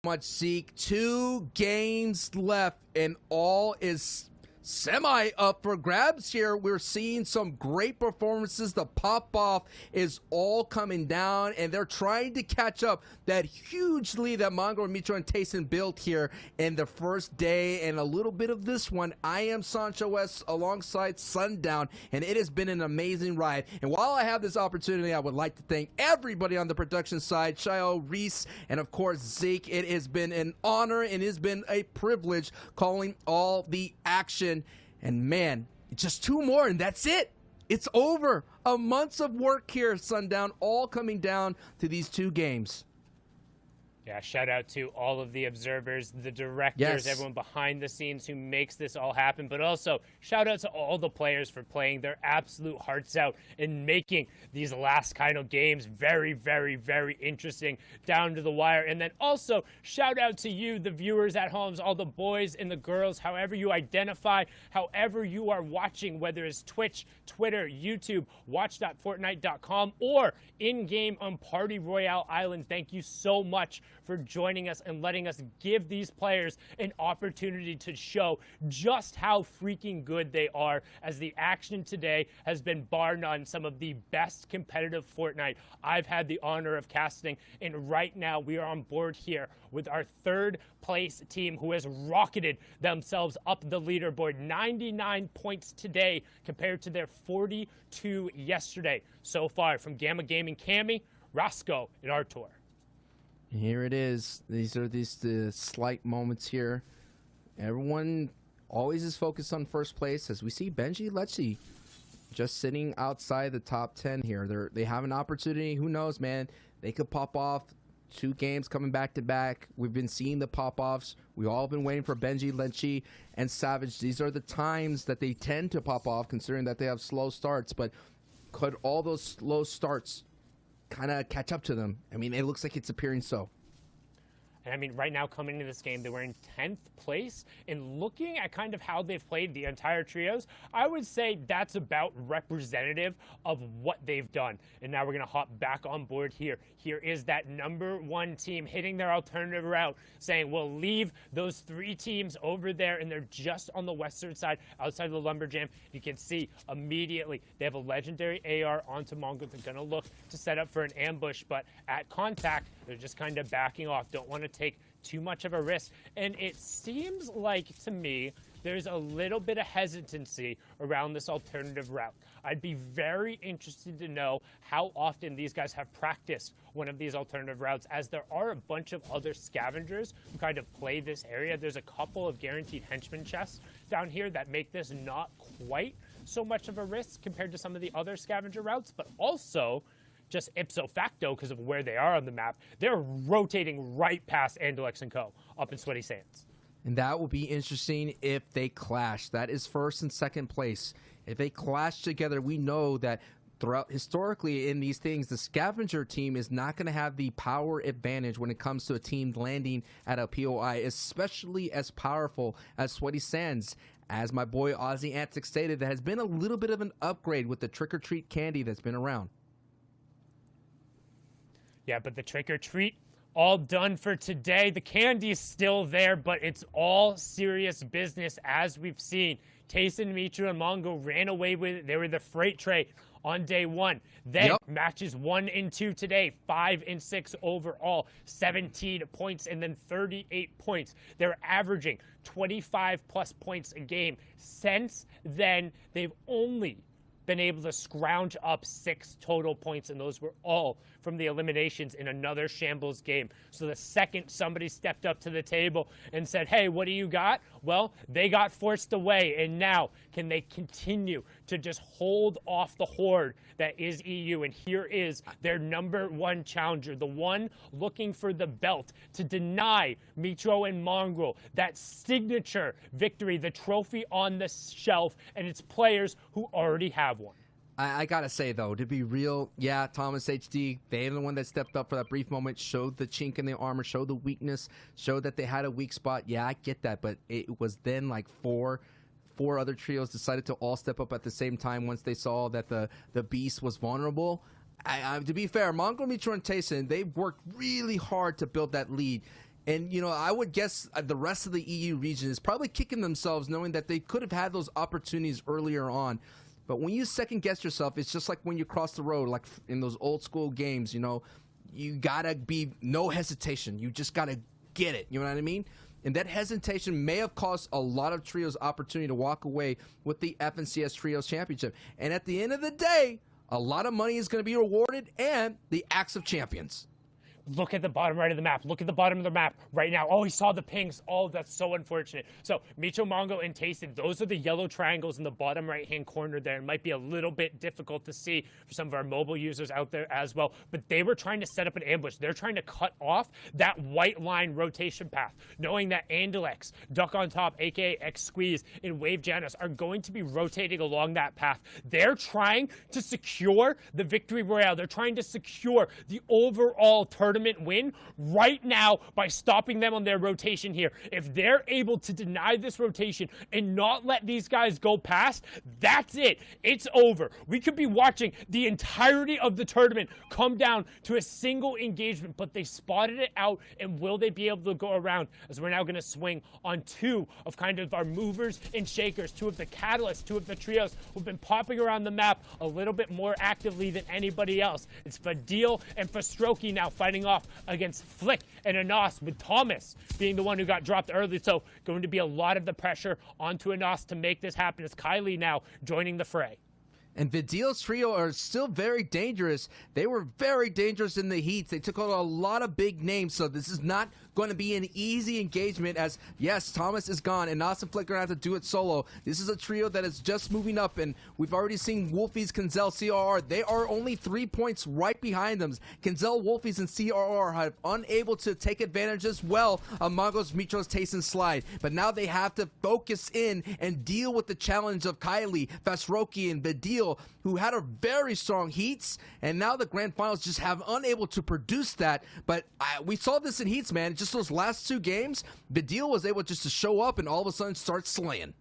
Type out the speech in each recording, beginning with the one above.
much, Zeke. 2 games left, and all is semi up for grabs here. We're seeing some great performances. The pop-off is all coming down, and they're trying to catch up that huge lead that Mongo, Mitro, and Tayson built here in the first day, and a little bit of this one. I am Sancho West alongside Sundown, and it has been an amazing ride. And while I have this opportunity, I would like to thank everybody on the production side, Shayo, Reese, and of course Zeke. It has been an honor and it has been a privilege calling all the action. And man, just 2 more and that's it. It's over. A month of work here, Sundown, all coming down to these 2 games. Yeah, shout out to all of the observers, the directors, yes, everyone behind the scenes who makes this all happen. But also, shout out to all the players for playing their absolute hearts out and making these last kind of games very, very, very interesting down to the wire. And then also, shout out to you, the viewers at home, all the boys and the girls, however you identify, however you are watching, whether it's Twitch, Twitter, YouTube, watch.fortnite.com, or in-game on Party Royale Island. Thank you so much for joining us and letting us give these players an opportunity to show just how freaking good they are, as the action today has been bar none some of the best competitive Fortnite I've had the honor of casting. And right now we are on board here with our 3rd place team, who has rocketed themselves up the leaderboard. 99 points today compared to their 42 yesterday so far, from Gamma Gaming, Cammy, Roscoe, and Artur. Here it is. These are the slight moments here. Everyone always is focused on first place, as we see Benji Lecce just sitting outside the top 10 here. They have an opportunity. Who knows, man? They could pop off 2 games coming back to back. We've been seeing the pop-offs. We've all been waiting for Benji Lecce and Savage. These are the times that they tend to pop off, considering that they have slow starts. But could all those slow starts kind of catch up to them? I mean, it looks like it's appearing so. And I mean, right now coming into this game, they were in 10th place. And looking at kind of how they've played the entire trios, I would say that's about representative of what they've done. And now we're going to hop back on board here. Here is that #1 team hitting their alternative route, saying we'll leave those 3 teams over there, and they're just on the western side, outside of the Lumberjam. You can see immediately they have a legendary AR onto Mongo. They're going to look to set up for an ambush, but at contact, they're just kind of backing off. Don't want to take too much of a risk. And it seems like, to me, there's a little bit of hesitancy around this alternative route. I'd be very interested to know how often these guys have practiced one of these alternative routes, as there are a bunch of other scavengers who kind of play this area. There's a couple of guaranteed henchman chests down here that make this not quite so much of a risk compared to some of the other scavenger routes, but also just ipso facto, because of where they are on the map, they're rotating right past Andelix and Co. up in Sweaty Sands. And that will be interesting if they clash. That is 1st and 2nd place. If they clash together, we know that throughout historically in these things, the scavenger team is not going to have the power advantage when it comes to a team landing at a POI, especially as powerful as Sweaty Sands. As my boy Aussie Antics stated, that has been a little bit of an upgrade with the trick-or-treat candy that's been around. Yeah, but the trick-or-treat, all done for today. The candy's still there, but it's all serious business, as we've seen. Tayson, Mitro, and Mongo ran away with it. They were the freight train on day 1. Then matches 1 and 2 today, 5 and 6 overall, 17 points, and then 38 points. They're averaging 25+ points a game. Since then, they've only been able to scrounge up 6 total points, and those were all from the eliminations in another shambles game. So the second somebody stepped up to the table and said, hey, what do you got? Well, they got forced away, and now can they continue to just hold off the horde that is EU? And here is their #1 challenger, the one looking for the belt, to deny Mitro and Mongrel that signature victory, the trophy on the shelf, and its players who already have one. I gotta say, though, to be real, yeah, Thomas HD, they're the one that stepped up for that brief moment, showed the chink in their armor, showed the weakness, showed that they had a weak spot. Yeah, I get that, but it was then like four other trios decided to all step up at the same time once they saw that the beast was vulnerable. To be fair, Mongo, Mitro, and Tayson, they worked really hard to build that lead. And, you know, I would guess the rest of the EU region is probably kicking themselves knowing that they could have had those opportunities earlier on. But when you second guess yourself, it's just like when you cross the road, like in those old school games, you know, you gotta be no hesitation. You just gotta get it. You know what I mean? And that hesitation may have cost a lot of trios opportunity to walk away with the FNCS Trios Championship. And at the end of the day, a lot of money is going to be rewarded and the Axe of Champions. Look at the bottom right of the map. Look at the bottom of the map right now. Oh, he saw the pings. Oh, that's so unfortunate. So, Micho, Mongo, and Tasted, those are the yellow triangles in the bottom right-hand corner there. It might be a little bit difficult to see for some of our mobile users out there as well, but they were trying to set up an ambush. They're trying to cut off that white line rotation path, knowing that Andalex, Duck on Top, aka X Squeeze, and Wave Janus are going to be rotating along that path. They're trying to secure the Victory Royale. They're trying to secure the overall tournament win right now by stopping them on their rotation here. If they're able to deny this rotation and not let these guys go past, that's it. It's over. We could be watching the entirety of the tournament come down to a single engagement, but they spotted it out, and will they be able to go around? As we're now going to swing on two of kind of our movers and shakers, two of the catalysts, two of the trios who've been popping around the map a little bit more actively than anybody else. It's Fadil and Fastrokey now fighting off against Flick and Anas, with Thomas being the one who got dropped early. So going to be a lot of the pressure onto Anas to make this happen, as Kylie now joining the fray. And Vidil's trio are still very dangerous. They were very dangerous in the heats. They took out a lot of big names, so this is not going to be an easy engagement, as, yes, Thomas is gone, and Nas and Flick are going to have to do it solo. This is a trio that is just moving up, and we've already seen Wolfies, Kinzel, CRR. They are only 3 points right behind them. Kinzel, Wolfies, and CRR have unable to take advantage as well of Mongo's, Mitro's, Taste, and Slide. But now they have to focus in and deal with the challenge of Kylie, Fasroki, and Vidil, who had a very strong heats, and now the grand finals just have unable to produce that. But we saw this in heats, man. Just those last two games, Vidil was able just to show up and all of a sudden start slaying.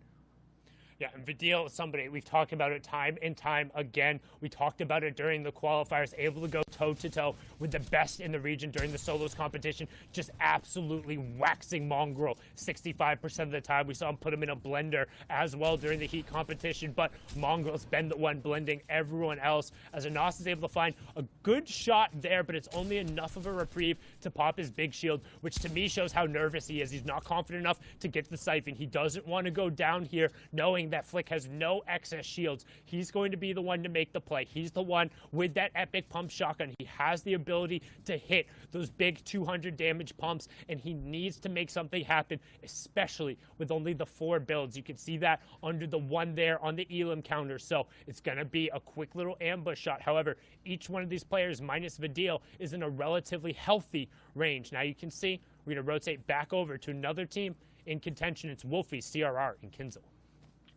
Yeah, and Vidil is somebody, we've talked about it time and time again. We talked about it during the qualifiers, able to go toe-to-toe with the best in the region during the solos competition, just absolutely waxing Mongrel 65% of the time. We saw him put him in a blender as well during the heat competition, but Mongrel's been the one blending everyone else, as Anas is able to find a good shot there, but it's only enough of a reprieve to pop his big shield, which to me shows how nervous he is. He's not confident enough to get the siphon. He doesn't want to go down here knowing that Flick has no excess shields. He's going to be the one to make the play. He's the one with that epic pump shotgun. He has the ability to hit those big 200 damage pumps, and he needs to make something happen, especially with only the 4 builds. You can see that under the one there on the Elam counter. So it's going to be a quick little ambush shot. However, each one of these players, minus Vidil, is in a relatively healthy range. Now you can see we're going to rotate back over to another team in contention. It's Wolfie, CRR, and Kinzel.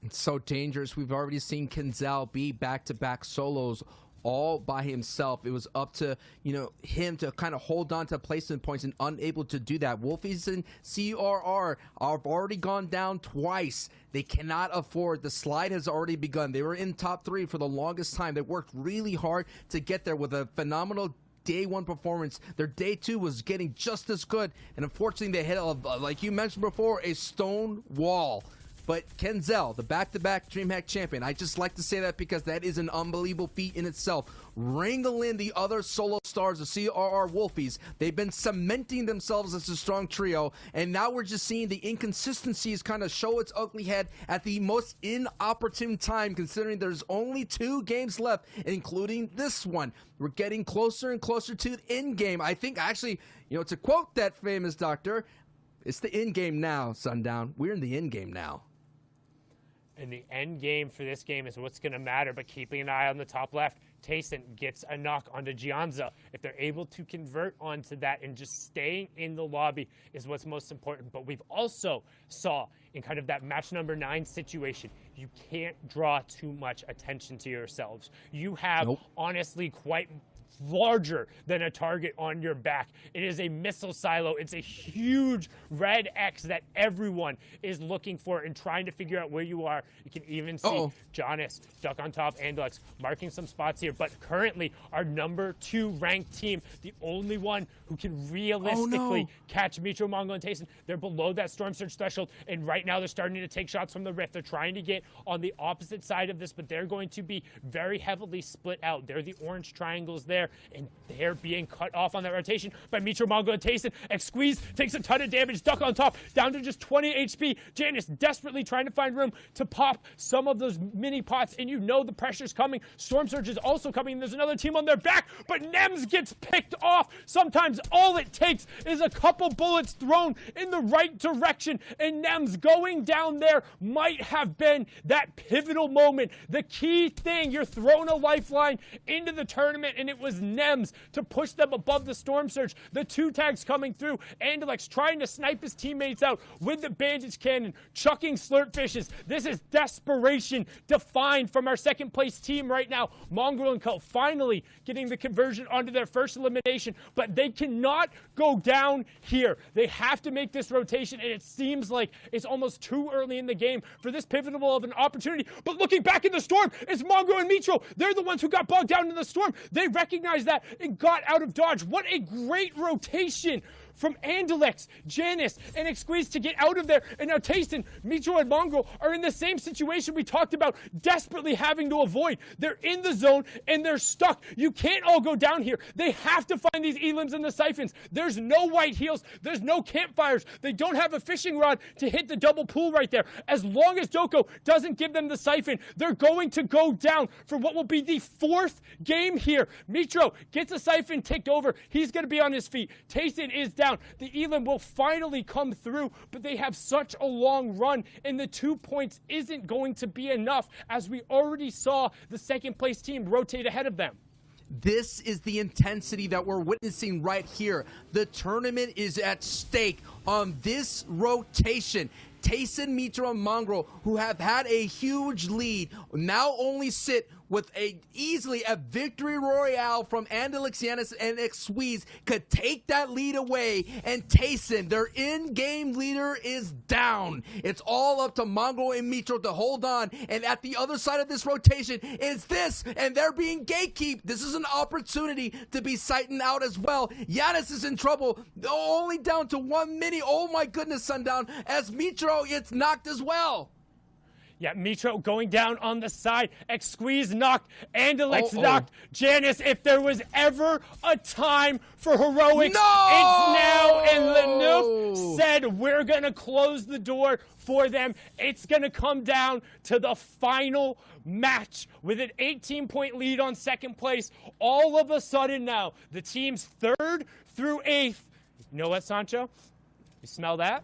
It's so dangerous. We've already seen Kinzel be back-to-back solos all by himself. It was up to, you know, him to kind of hold on to placement points and unable to do that. Wolfies and CRR have already gone down twice. They cannot afford. The slide has already begun. They were in top 3 for the longest time. They worked really hard to get there with a phenomenal day 1 performance. Their day 2 was getting just as good, and unfortunately they hit, like you mentioned before, a stone wall. But Kinzel, the back-to-back DreamHack champion, I just like to say that because that is an unbelievable feat in itself. Wrangle in the other solo stars, the CRR Wolfies. They've been cementing themselves as a strong trio, and now we're just seeing the inconsistencies kind of show its ugly head at the most inopportune time, considering there's only 2 games left, including this one. We're getting closer and closer to the end game. I think, actually, you know, to quote that famous doctor, it's the end game now, Sundown. We're in the end game now. And the end game for this game is what's going to matter, but keeping an eye on the top left, Tayson gets a knock onto Gianza. If they're able to convert onto that and just staying in the lobby is what's most important. But we've also saw in kind of that match number 9 situation, you can't draw too much attention to yourselves. You have honestly quite larger than a target on your back. It is a missile silo. It's a huge red X that everyone is looking for and trying to figure out where you are. You can even see Jonas, Duck on top, Andalex marking some spots here. But currently, our number 2 ranked team, the only one who can realistically catch Mitro, Mongo, and Tayson, they're below that Storm Surge threshold. And right now, they're starting to take shots from the Rift. They're trying to get on the opposite side of this, but they're going to be very heavily split out. They're the orange triangles there, and they're being cut off on that rotation by Mitro, Mongo, and Tayson. Squeeze takes a ton of damage. Duck on top, down to just 20 HP. Janice desperately trying to find room to pop some of those mini pots, and you know the pressure's coming. Storm Surge is also coming. There's another team on their back, but Nems gets picked off. Sometimes all it takes is a couple bullets thrown in the right direction, and Nems going down there might have been that pivotal moment. The key thing, you're throwing a lifeline into the tournament, and it was Nems to push them above the Storm Surge. The 2 tags coming through. Andalex trying to snipe his teammates out with the bandage cannon, chucking slurp fishes. This is desperation defined from our second place team right now. Mongrel and Co. finally getting the conversion onto their first elimination, but they cannot go down here. They have to make this rotation, and it seems like it's almost too early in the game for this pivotal of an opportunity. But looking back in the storm, it's Mongo and Mitro. They're the ones who got bogged down in the storm. They recognized that and got out of dodge. What a great rotation from Andalex, Janice, and Exqueeze to get out of there. And now Tayson, Mitro, and Mongo are in the same situation we talked about, desperately having to avoid. They're in the zone, and they're stuck. You can't all go down here. They have to find these elims and the siphons. There's no white heals. There's no campfires. They don't have a fishing rod to hit the double pool right there. As long as Doko doesn't give them the siphon, they're going to go down for what will be the 4th game here. Mitro gets a siphon ticked over. He's going to be on his feet. Tayson is down. The elim will finally come through, but they have such a long run, and the 2 points isn't going to be enough, as we already saw the second place team rotate ahead of them. This is the intensity that we're witnessing right here. The tournament is at stake on this rotation. Tayson, Mitro, and Mongrel, who have had a huge lead, now only sit with easily a victory royale from Andalex, Giannis, and Exqueeze could take that lead away, and Tayson, their in-game leader, is down. It's all up to Mongo and Mitro to hold on, and at the other side of this rotation is this, and they're being gatekept. This is an opportunity to be sighting out as well. Giannis is in trouble, only down to 1 mini. Oh my goodness, Sundown, as Mitro gets knocked as well. Yeah, Mitro going down on the side. Exqueeze knocked. Andalex knocked. Janice, if there was ever a time for heroics, it's now. And Lenouf said, we're going to close the door for them. It's going to come down to the final match with an 18-point lead on second place. All of a sudden now, the teams 3rd through 8th. You know what, Sancho? You smell that?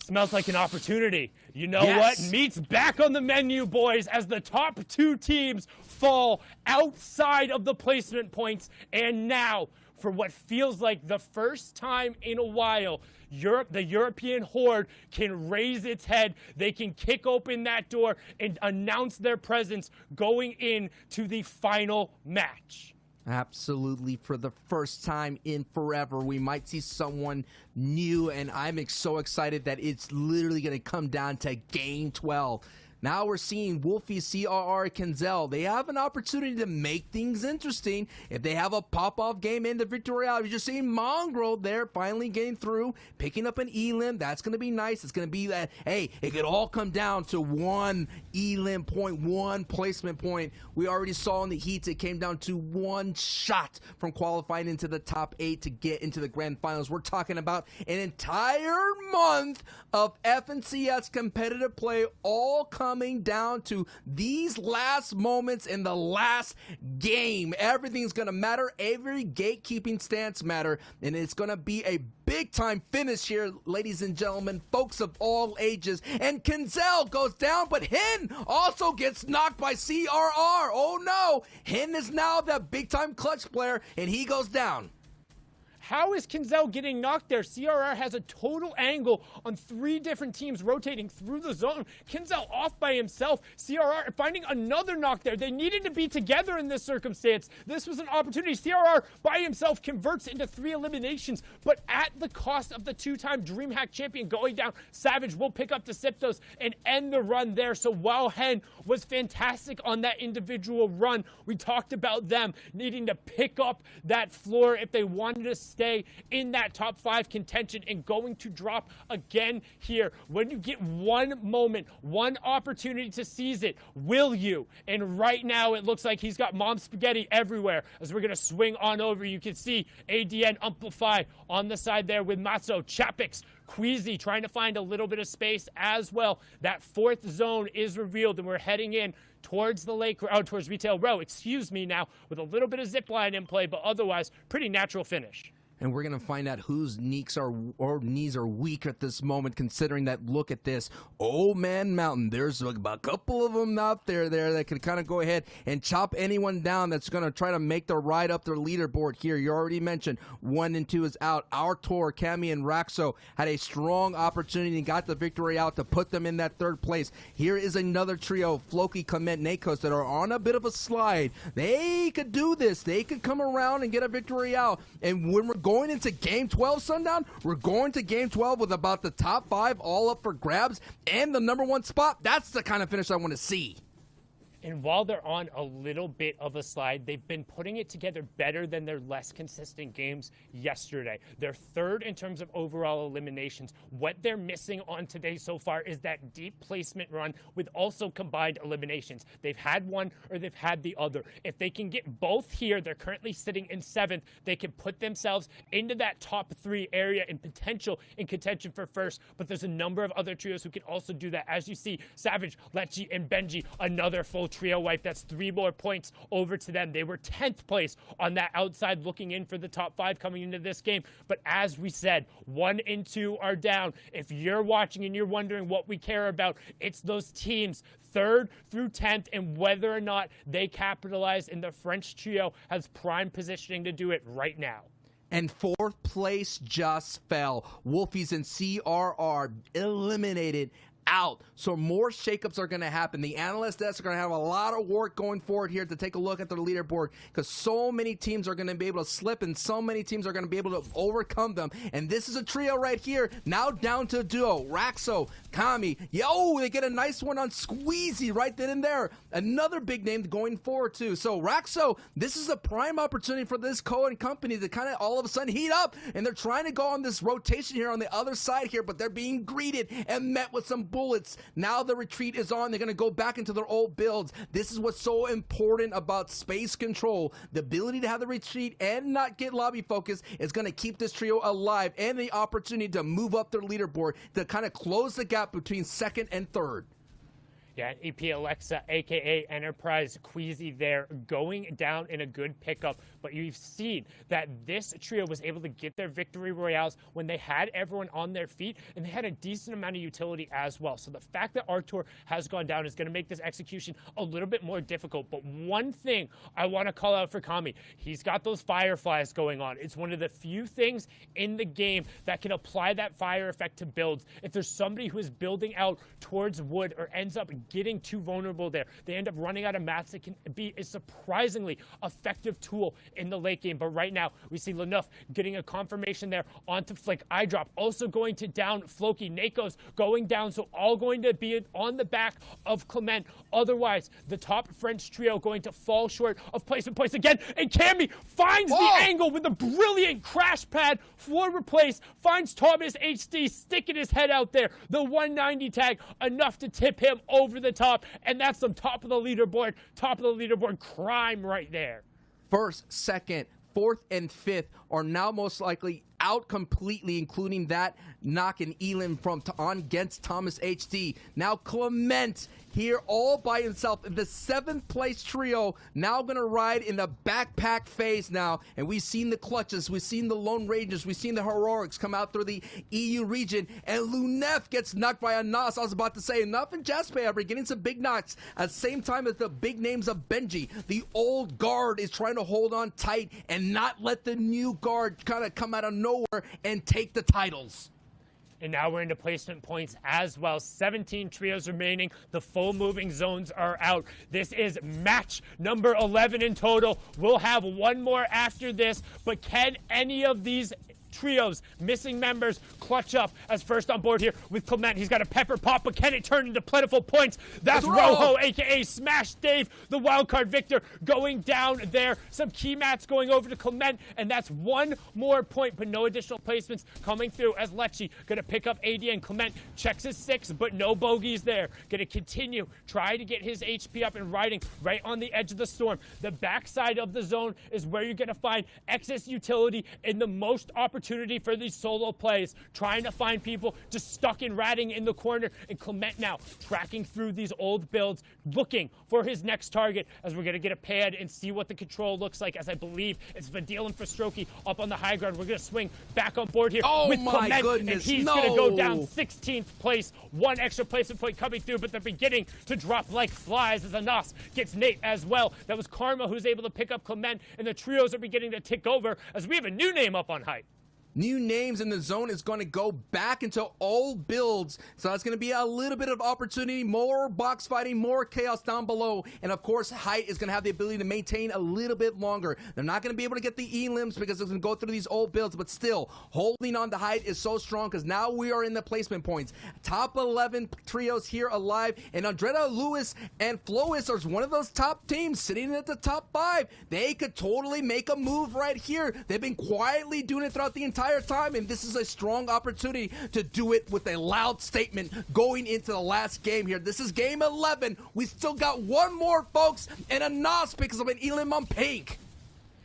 Smells like an opportunity. You know what? Meat's back on the menu, boys, as the top 2 teams fall outside of the placement points. And now, for what feels like the first time in a while, the European Horde can raise its head. They can kick open that door and announce their presence going into the final match. Absolutely. For the first time in forever, we might see someone new, and I'm so excited that it's literally going to come down to game 12. Now we're seeing Wolfie, CRR, Kenzel. They have an opportunity to make things interesting. If they have a pop-off game in the Victory Royale, you're just seeing Mongrel there finally getting through, picking up an elim. That's going to be nice. It's going to be that, hey, it could all come down to 1 elim point, 1 placement point. We already saw in the heats it came down to 1 shot from qualifying into the top 8 to get into the grand finals. We're talking about an entire month of FNCS competitive play all coming down to these last moments in the last game. Everything's going to matter. Every gatekeeping stance matter, and it's going to be a big time finish here, ladies and gentlemen, folks of all ages. And Kenzel goes down, but Hin also gets knocked by CRR. Oh no, Hin is now the big time clutch player, and he goes down. How is Kinzel getting knocked there? CRR has a total angle on 3 different teams rotating through the zone. Kinzel off by himself. CRR finding another knock there. They needed to be together in this circumstance. This was an opportunity. CRR by himself converts into 3 eliminations, but at the cost of the 2-time DreamHack champion going down. Savage will pick up the Siptos and end the run there. So while Hen was fantastic on that individual run, we talked about them needing to pick up that floor if they wanted to stay in that top 5 contention, and going to drop again here. When you get one moment, one opportunity to seize it, will you? And right now it looks like he's got mom spaghetti everywhere. As we're going to swing on over, you can see ADN Amplify on the side there with Matzo, Chapix, Queasy trying to find a little bit of space as well. That 4th zone is revealed, and we're heading in towards the lake, towards Retail Row, excuse me now, with a little bit of zipline in play, but otherwise, pretty natural finish. And we're going to find out whose knees are weak at this moment, considering that, look at this. Old Man Mountain. There's a couple of them out there that can kind of go ahead and chop anyone down that's going to try to make the ride up their leaderboard here. You already mentioned 1 and 2 is out. Our Tor, Cammy, and Raxo had a strong opportunity and got the victory out to put them in that 3rd place. Here is another trio, Floki, Clement, Nakos, that are on a bit of a slide. They could do this. They could come around and get a victory out. And when we're going into Game 12, Sundown, we're going to Game 12 with about the top 5 all up for grabs and the number 1 spot. That's the kind of finish I want to see. And while they're on a little bit of a slide, they've been putting it together better than their less consistent games yesterday. They're 3rd in terms of overall eliminations. What they're missing on today so far is that deep placement run with also combined eliminations. They've had one or they've had the other. If they can get both here, they're currently sitting in 7th. They can put themselves into that top 3 area in potential in contention for 1st. But there's a number of other trios who can also do that. As you see, Savage, Lechi, and Benji, another full trio wipe. That's 3 more points over to them. They were 10th place on that outside, looking in for the top 5 coming into this game. But as we said, 1 and 2 are down. If you're watching and you're wondering what we care about, it's those teams 3rd through 10th and whether or not they capitalize, and the French trio has prime positioning to do it right now. And 4th place just fell. Wolfies and CRR eliminated out. So more shakeups are going to happen. The analyst desks are going to have a lot of work going forward here to take a look at the leaderboard, because so many teams are going to be able to slip and so many teams are going to be able to overcome them. And this is a trio right here, now down to a duo. Raxo, Kami, they get a nice one on Squeezy right then and there. Another big name going forward too. So Raxo, this is a prime opportunity for this Cohen company to kind of all of a sudden heat up, and they're trying to go on this rotation here on the other side here, but they're being greeted and met with some bullets. Now the retreat is on. They're going to go back into their old builds. This is what's so important about space control. The ability to have the retreat and not get lobby focus is going to keep this trio alive, and the opportunity to move up their leaderboard to kind of close the gap between 2nd and 3rd. Yeah, EP Alexa, a.k.a. Enterprise Queasy there, going down in a good pickup. But you've seen that this trio was able to get their victory royales when they had everyone on their feet, and they had a decent amount of utility as well. So the fact that Artur has gone down is going to make this execution a little bit more difficult. But one thing I want to call out for Kami, he's got those fireflies going on. It's one of the few things in the game that can apply that fire effect to builds. If there's somebody who is building out towards wood or ends up getting too vulnerable there, they end up running out of mats. It can be a surprisingly effective tool in the late game. But right now, we see Leneuf getting a confirmation there onto Flick. Eyedrop also going to down Floki. Nakos going down, so all going to be on the back of Clement. Otherwise, the top French trio going to fall short of placement points again. And Cammy finds the angle with a brilliant crash pad. Floor replace, finds Thomas HD sticking his head out there. The 190 tag, enough to tip him over the top. And that's the top of the leaderboard crime right there. 1st, 2nd, 4th, and 5th are now most likely out completely, including that knocking Elam from on against Thomas HD. Now Clement here all by himself in the 7th place trio, now gonna ride in the backpack phase now, and we've seen the clutches, we've seen the Lone Rangers, we've seen the heroics come out through the EU region, and Lunef gets knocked by a Nas. I was about to say, Enough and Jasper are getting some big knocks at the same time as the big names of Benji. The old guard is trying to hold on tight and not let the new guard kind of come out of nowhere and take the titles. And now we're into placement points as well. 17 trios remaining. The full moving zones are out. This is match number 11 in total. We'll have one more after this, but can any of these trios, missing members, clutch up as first on board here with Clement? He's got a pepper pop, but can it turn into plentiful points? That's Rojo, aka Smash Dave, the wildcard victor, going down there. Some key mats going over to Clement, and that's one more point, but no additional placements coming through as Lecce gonna pick up AD, and Clement checks his 6, but no bogeys there. Gonna continue, try to get his HP up and riding right on the edge of the storm. The backside of the zone is where you're gonna find excess utility and the most opportunity for these solo plays, trying to find people just stuck and ratting in the corner, and Clement now tracking through these old builds, looking for his next target, as we're going to get a pad and see what the control looks like, as I believe it's Vadil and Frostroki up on the high ground. We're going to swing back on board here with Clement, and he's going to go down 16th place. One extra placement point coming through, but they're beginning to drop like flies as Anas gets Nate as well. That was Karma who's able to pick up Clement, and the trios are beginning to tick over as we have a new name up on height. New names in the zone is going to go back into old builds, so that's going to be a little bit of opportunity, more box fighting, more chaos down below, and of course height is going to have the ability to maintain a little bit longer. They're not going to be able to get the elims because it's going to go through these old builds, but still holding on to height is so strong because now we are in the placement points. Top 11 trios here alive, and Andretta, Lewis, and Flois are one of those top teams sitting at the top 5. They could totally make a move right here. They've been quietly doing it throughout the entire time, and this is a strong opportunity to do it with a loud statement going into the last game here. This is game 11. We still got one more, folks, and a Nos because of an Elam on pink.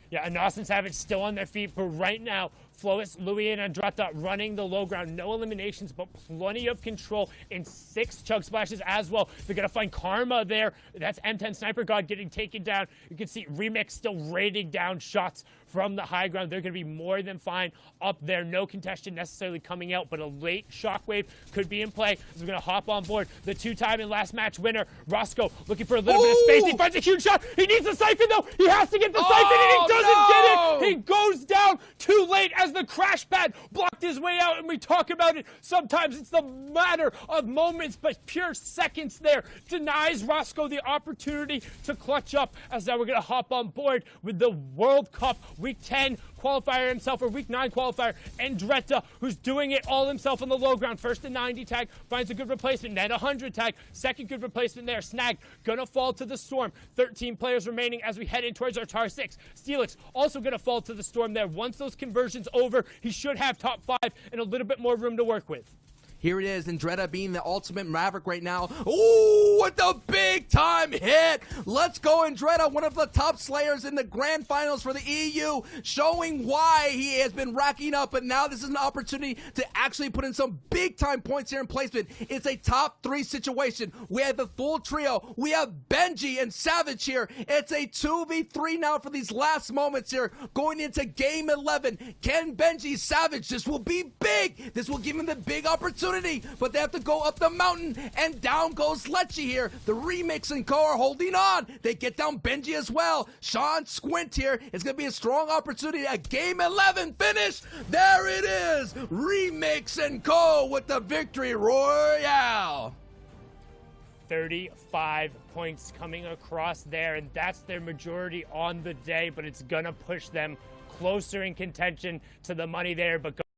Yeah, Anas and Savage still on their feet, but right now, Flois, Louis, and Andrata running the low ground. No eliminations, but plenty of control in 6 chug splashes as well. They're going to find Karma there. That's M10 Sniper God getting taken down. You can see Remix still raining down shots from the high ground. They're going to be more than fine up there. No contestant necessarily coming out, but a late shockwave could be in play. So we're going to hop on board. The 2-time and last match winner, Roscoe, looking for a little bit of space. He finds a huge shot. He needs the siphon, though. He has to get the siphon, and he doesn't get it. He goes down too late as the crash pad blocked his way out, and we talk about it. Sometimes it's the matter of moments, but pure seconds there denies Roscoe the opportunity to clutch up, as now we're going to hop on board with the World Cup Week 10 qualifier himself, or Week 9 qualifier, Andretta, who's doing it all himself on the low ground. First and 90 tag, finds a good replacement, then 100 tag, second good replacement there, snagged, gonna fall to the storm. 13 players remaining as we head in towards our Tar 6. Steelix also gonna fall to the storm there. Once those conversions over, he should have top 5 and a little bit more room to work with. Here it is, Andretta being the ultimate maverick right now. Ooh, with the big time hit. Let's go, Andretta, one of the top slayers in the grand finals for the EU, showing why he has been racking up, but now this is an opportunity to actually put in some big time points here in placement. It's a top 3 situation. We have the full trio. We have Benji and Savage here. It's a 2v3 now for these last moments here, going into game 11. Can Benji Savage, this will be big. This will give him the big opportunity. But they have to go up the mountain, and down goes Lecce here. The Remix and Co are holding on. They get down Benji as well. Sean Squint here. It's going to be a strong opportunity. A game 11 finish. There it is. Remix and Co with the victory royale. 35 points coming across there, and that's their majority on the day, but it's going to push them closer in contention to the money there. But